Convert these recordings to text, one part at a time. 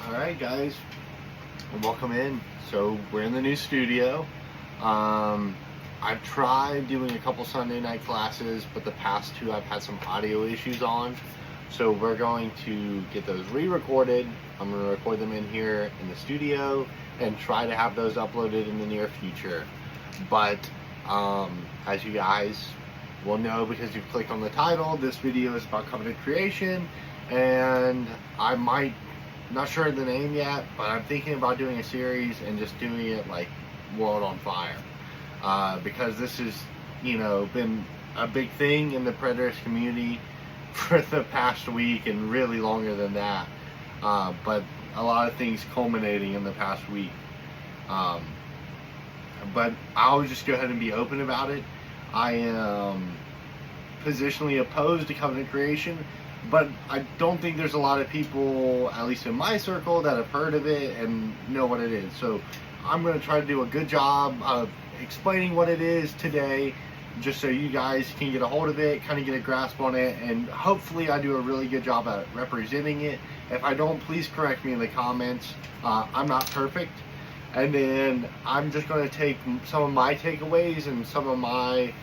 Alright guys, welcome in. So we're in the new studio. I've tried doing a couple Sunday night classes, but the past two I've had some audio issues on. So we're going to get those re-recorded. I'm going to record them in here in the studio and try to have those uploaded in the near future. But as you guys will know, because you've clicked on the title, this video is about covenant creation, and I might, not sure of the name yet, but I'm thinking about doing a series and just doing it like World on Fire, because this has, been a big thing in the preterist community for the past week and really longer than that, but a lot of things culminating in the past week. But I'll just go ahead and be open about it. I am positionally opposed to covenant creation, but I don't think there's a lot of people, at least in my circle, that have heard of it and know what it is. So I'm going to try to do a good job of explaining what it is today, just so you guys can get a hold of it, kind of get a grasp on it, and hopefully I do a really good job at representing it. If I don't, please correct me in the comments. I'm not perfect. And then I'm just going to take some of my takeaways and some of my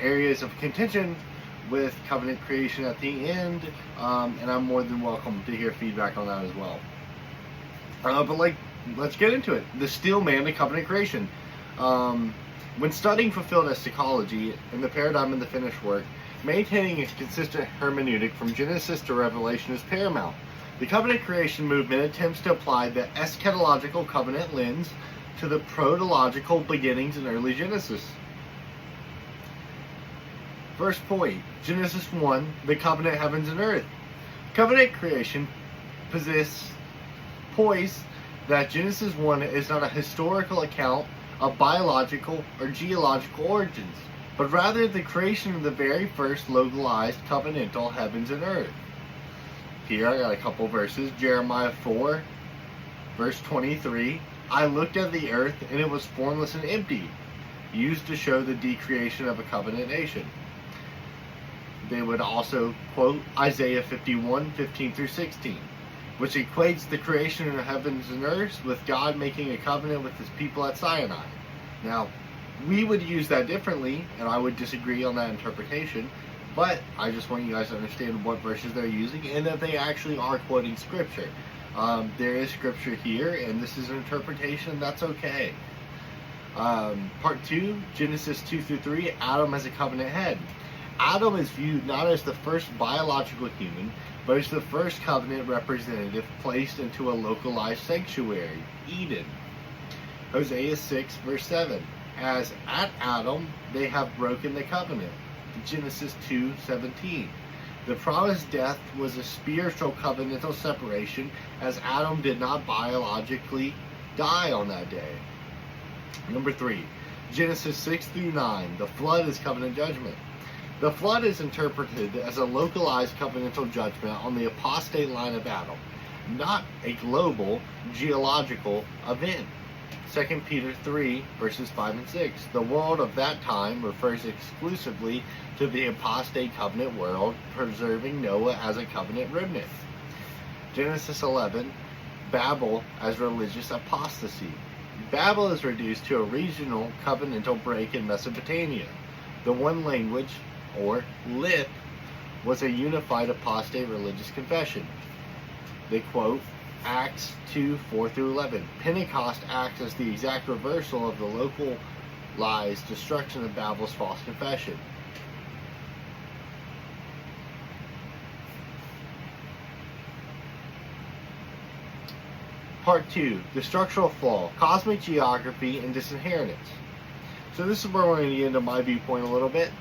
areas of contention with covenant creation at the end, and I'm more than welcome to hear feedback on that as well. But let's get into it. The steel man to covenant creation. When studying fulfilled eschatology in the paradigm of the finished work, maintaining a consistent hermeneutic from Genesis to Revelation is paramount. The covenant creation movement attempts to apply the eschatological covenant lens to the protological beginnings in early Genesis. First point, Genesis 1, the covenant heavens and earth. Covenant creation points that Genesis 1 is not a historical account of biological or geological origins, but rather the creation of the very first localized covenantal heavens and earth. Here I got a couple verses. Jeremiah 4, verse 23. I looked at the earth and it was formless and empty, used to show the decreation of a covenant nation. They would also quote Isaiah 51, 15 through 16, which equates the creation of the heavens and earth with God making a covenant with his people at Sinai. Now, we would use that differently, and I would disagree on that interpretation, but I just want you guys to understand what verses they're using and that they actually are quoting scripture. There is scripture here, and this is an interpretation. That's okay. Part 2, Genesis 2 through 3, Adam as a covenant head. Adam is viewed not as the first biological human, but as the first covenant representative placed into a localized sanctuary, Eden. Hosea 6, verse 7, as at Adam they have broken the covenant. Genesis 2:17. The promised death was a spiritual covenantal separation, as Adam did not biologically die on that day. Number 3, Genesis 6 through 9. The flood is covenant judgment. The flood is interpreted as a localized covenantal judgment on the apostate line of Adam, not a global geological event. 2 Peter 3, verses 5 and 6. The world of that time refers exclusively to the apostate covenant world, preserving Noah as a covenant remnant. Genesis 11, Babel as religious apostasy. Babel is reduced to a regional covenantal break in Mesopotamia. The one language, or lith, was a unified apostate religious confession. They quote Acts 2, 4 through 11. Pentecost acts as the exact reversal of the localized destruction of Babel's false confession. Part 2, the structural flaw, cosmic geography, and disinheritance. So this is where we're going to get into my viewpoint a little bit.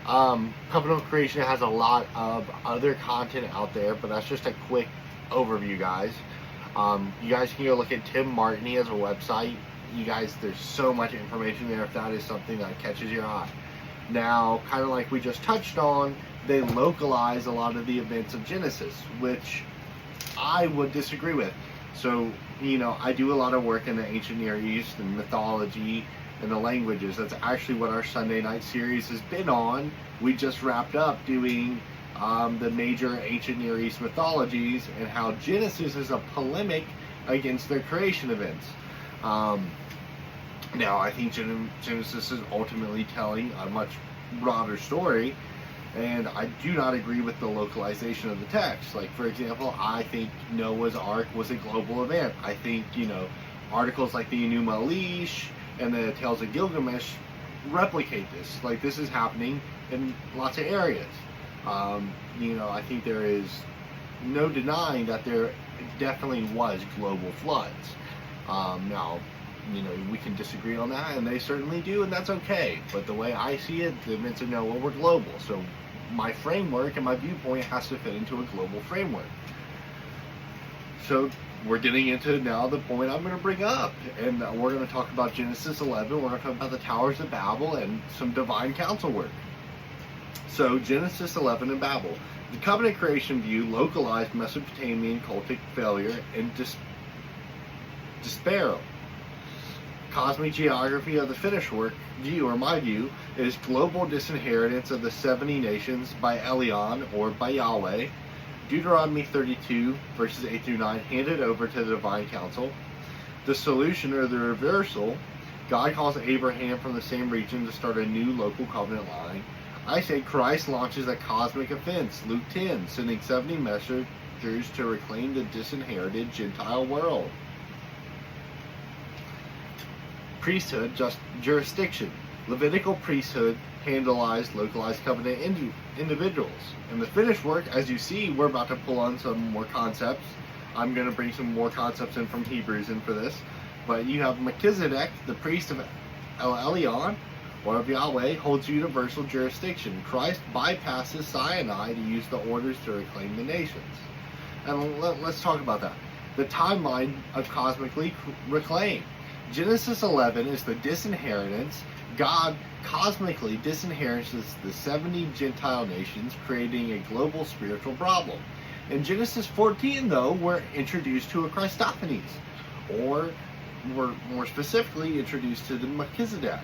Covenant creation has a lot of other content out there, but that's just a quick overview, guys. You guys can go look at Tim Martin. He has a website. You guys, there's so much information there if that is something that catches your eye. Now, kind of like we just touched on, they localize a lot of the events of Genesis, which I would disagree with. So, I do a lot of work in the ancient Near East and mythology and the languages. That's actually what our Sunday night series has been on. We just wrapped up doing the major ancient Near East mythologies, and how Genesis is a polemic against their creation events. Now, I think Genesis is ultimately telling a much broader story, and I do not agree with the localization of the text. Like, for example, I think Noah's Ark was a global event. I think, articles like the Enuma Elish and the Tales of Gilgamesh replicate this. Like, this is happening in lots of areas. I think there is no denying that there definitely was global floods. Now, we can disagree on that, and they certainly do, and that's okay. But the way I see it, the events of Noah were global. So my framework and my viewpoint has to fit into a global framework. So we're getting into now the point I'm going to bring up, and we're going to talk about Genesis 11. We're going to talk about the Towers of Babel and some divine council work. So Genesis 11 and Babel. The covenant creation view localized Mesopotamian cultic failure and despair. Cosmic geography of the finished work view, or my view, is global disinheritance of the 70 nations by Elion, or by Yahweh. Deuteronomy 32, verses 8 through 9, handed over to the divine council. The solution, or the reversal, God calls Abraham from the same region to start a new local covenant line. I say Christ launches a cosmic offense, Luke 10, sending 70 messengers to reclaim the disinherited Gentile world. Priesthood, jurisdiction. Levitical priesthood handlized localized covenant individuals. In the finished work, as you see, we're about to pull on some more concepts. I'm going to bring some more concepts in from Hebrews in for this. But you have Melchizedek, the priest of El Elyon, or of Yahweh, holds universal jurisdiction. Christ bypasses Sinai to use the orders to reclaim the nations. And let's talk about that. The timeline of cosmically reclaim. Genesis 11 is the disinheritance. God cosmically disinherits the 70 Gentile nations, creating a global spiritual problem. In Genesis 14, though, we're introduced to a Christophanies, or we're more specifically introduced to the Melchizedek.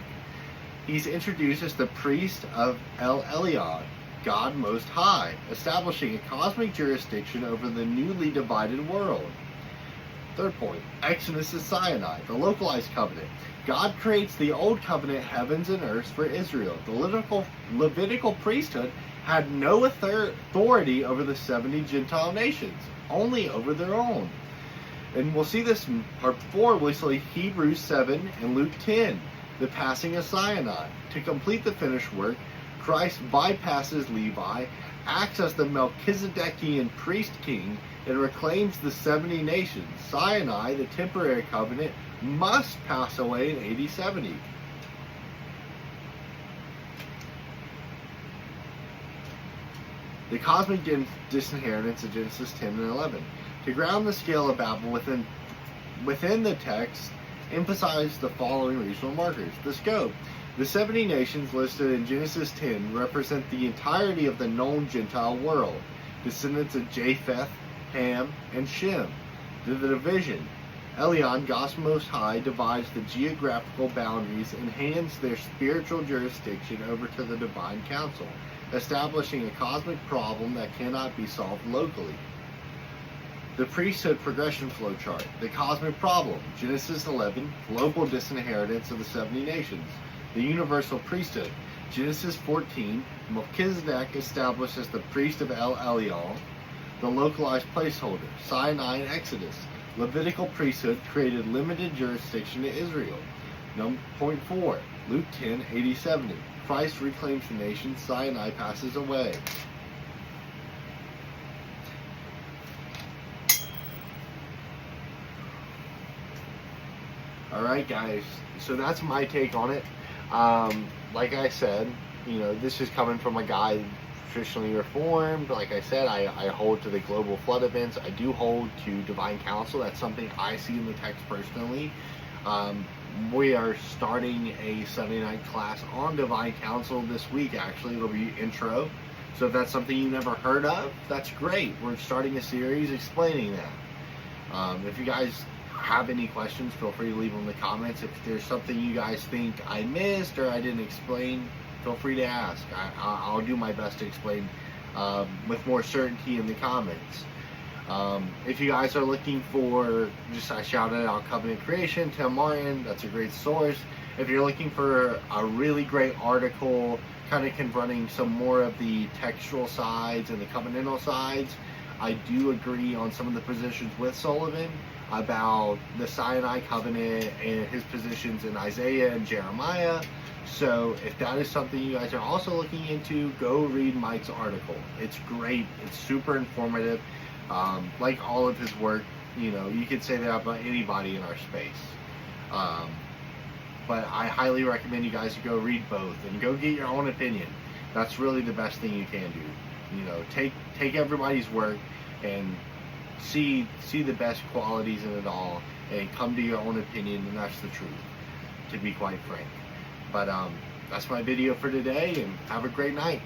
He's introduced as the priest of El Elyon, God Most High, establishing a cosmic jurisdiction over the newly divided world. Third point, Exodus is Sinai, the localized covenant. God creates the old covenant heavens and earth for Israel. The Levitical priesthood had no authority over the 70 Gentile nations, only over their own. And we'll see this in part 4, we'll see Hebrews 7 and Luke 10, the passing of Sinai. To complete the finished work, Christ bypasses Levi, acts as the Melchizedekian priest king, and reclaims the 70 nations. Sinai, the temporary covenant, must pass away in AD 70. The cosmic disinheritance of Genesis 10 and 11. To ground the scale of Babel within the text, emphasize the following regional markers. The scope. The 70 nations listed in Genesis 10 represent the entirety of the known Gentile world, descendants of Japheth, Ham, and Shem. The division. Elyon, God's Most High, divides the geographical boundaries and hands their spiritual jurisdiction over to the divine council, establishing a cosmic problem that cannot be solved locally. The priesthood progression flow chart. The cosmic problem. Genesis 11, global disinheritance of the 70 nations. The universal priesthood. Genesis 14, Melchizedek established as the priest of El Elyon. The localized placeholder. Sinai and Exodus. Levitical priesthood created limited jurisdiction to Israel. Point 4, Luke 10, 80-70. Christ reclaims the nation. Sinai passes away. Alright guys, so that's my take on it. Like I said, this is coming from a guy traditionally reformed. Like I said, I hold to the global flood events. I do hold to divine council. That's something I see in the text personally. We are starting a Sunday night class on divine council this week. Actually, it'll be intro. So if that's something you never heard of, that's great. We're starting a series explaining that. If you guys have any questions, feel free to leave them in the comments. If there's something you guys think I missed or I didn't explain, feel free to ask. I'll do my best to explain with more certainty in the comments. If you guys are looking for, I shouted out Covenant Creation, Tim Martin, that's a great source. If you're looking for a really great article, kind of confronting some more of the textual sides and the covenantal sides, I do agree on some of the positions with Sullivan about the Sinai covenant and his positions in Isaiah and Jeremiah. So if that is something you guys are also looking into, go read Mike's article. It's great. It's super informative. Like all of his work, you know, you could say that about anybody in our space. But I highly recommend you guys to go read both and go get your own opinion. That's really the best thing you can do. You know, take everybody's work and see the best qualities in it all and come to your own opinion, and that's the truth, to be quite frank. But that's my video for today, and have a great night.